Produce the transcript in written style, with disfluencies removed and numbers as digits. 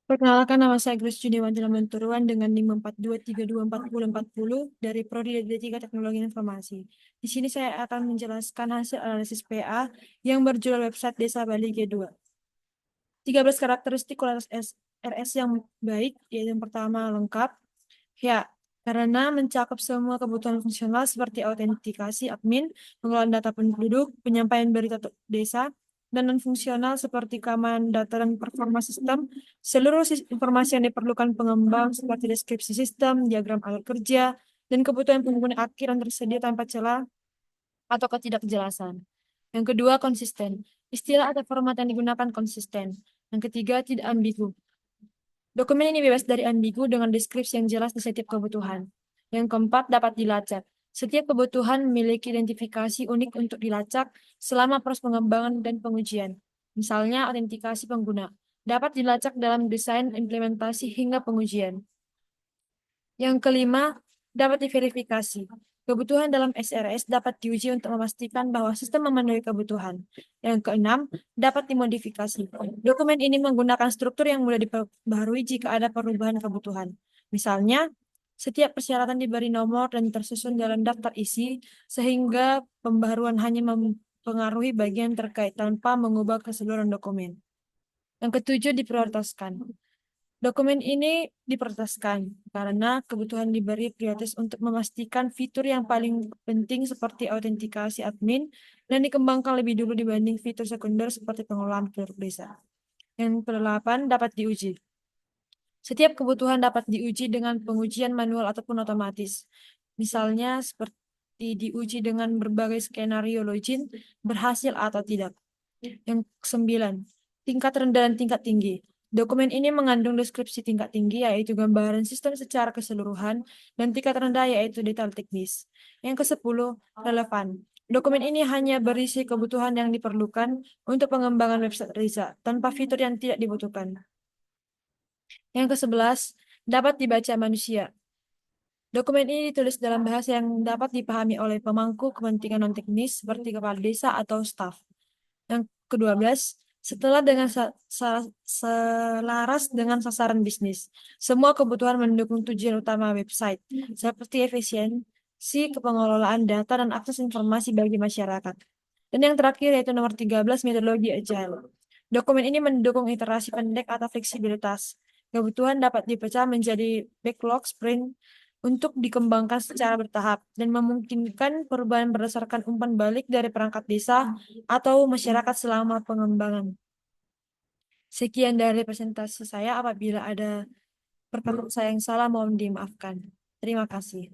Perkenalkan, nama saya Grace Juniwanti Manturuan dengan NIM 42324040 dari Prodi D3 Teknologi Informasi. Di sini saya akan menjelaskan hasil analisis PA yang berjudul website Desa Bali G2. 13 karakteristik kualitas RS yang baik, yaitu yang pertama lengkap. Ya, karena mencakup semua kebutuhan fungsional seperti autentikasi admin, pengelolaan data penduduk, penyampaian berita desa, dan non-fungsional seperti keamanan data dan performa sistem. Seluruh informasi yang diperlukan pengembang seperti deskripsi sistem, diagram alat kerja, dan kebutuhan pengguna akhir yang tersedia tanpa celah atau ketidakjelasan. Yang kedua, konsisten. Istilah atau format yang digunakan konsisten. Yang ketiga, tidak ambigu. Dokumen ini bebas dari ambigu dengan deskripsi yang jelas di setiap kebutuhan. Yang keempat, dapat dilacak. Setiap kebutuhan memiliki identifikasi unik untuk dilacak selama proses pengembangan dan pengujian. Misalnya, autentikasi pengguna. Dapat dilacak dalam desain, implementasi, hingga pengujian. Yang kelima, dapat diverifikasi. Kebutuhan dalam SRS dapat diuji untuk memastikan bahwa sistem memenuhi kebutuhan. Yang keenam, dapat dimodifikasi. Dokumen ini menggunakan struktur yang mudah diperbaharui jika ada perubahan kebutuhan. Misalnya, setiap persyaratan diberi nomor dan tersusun dalam daftar isi, sehingga pembaharuan hanya mempengaruhi bagian terkait tanpa mengubah keseluruhan dokumen. Yang ketujuh, diprioritaskan. Dokumen ini diprioritaskan karena kebutuhan diberi prioritas untuk memastikan fitur yang paling penting seperti autentikasi admin dan dikembangkan lebih dulu dibanding fitur sekunder seperti pengelolaan penduduk desa. Yang kedelapan, dapat diuji. Setiap kebutuhan dapat diuji dengan pengujian manual ataupun otomatis. Misalnya seperti diuji dengan berbagai skenario login, berhasil atau tidak. Yang kesembilan, tingkat rendah dan tingkat tinggi. Dokumen ini mengandung deskripsi tingkat tinggi, yaitu gambaran sistem secara keseluruhan, dan tingkat rendah, yaitu detail teknis. Yang kesepuluh, relevan. Dokumen ini hanya berisi kebutuhan yang diperlukan untuk pengembangan website Riza, tanpa fitur yang tidak dibutuhkan. Yang ke-11, dapat dibaca manusia. Dokumen ini ditulis dalam bahasa yang dapat dipahami oleh pemangku kepentingan non-teknis seperti kepala desa atau staf. Yang ke-12, setelah dengan selaras dengan sasaran bisnis. Semua kebutuhan mendukung tujuan utama website, seperti efisiensi pengelolaan data dan akses informasi bagi masyarakat. Dan yang terakhir yaitu nomor 13, metodologi agile. Dokumen ini mendukung iterasi pendek atau fleksibilitas. Kebutuhan dapat dipecah menjadi backlog sprint untuk dikembangkan secara bertahap dan memungkinkan perubahan berdasarkan umpan balik dari perangkat desa atau masyarakat selama pengembangan. Sekian dari presentasi saya. Apabila ada perkataan saya yang salah, mohon dimaafkan. Terima kasih.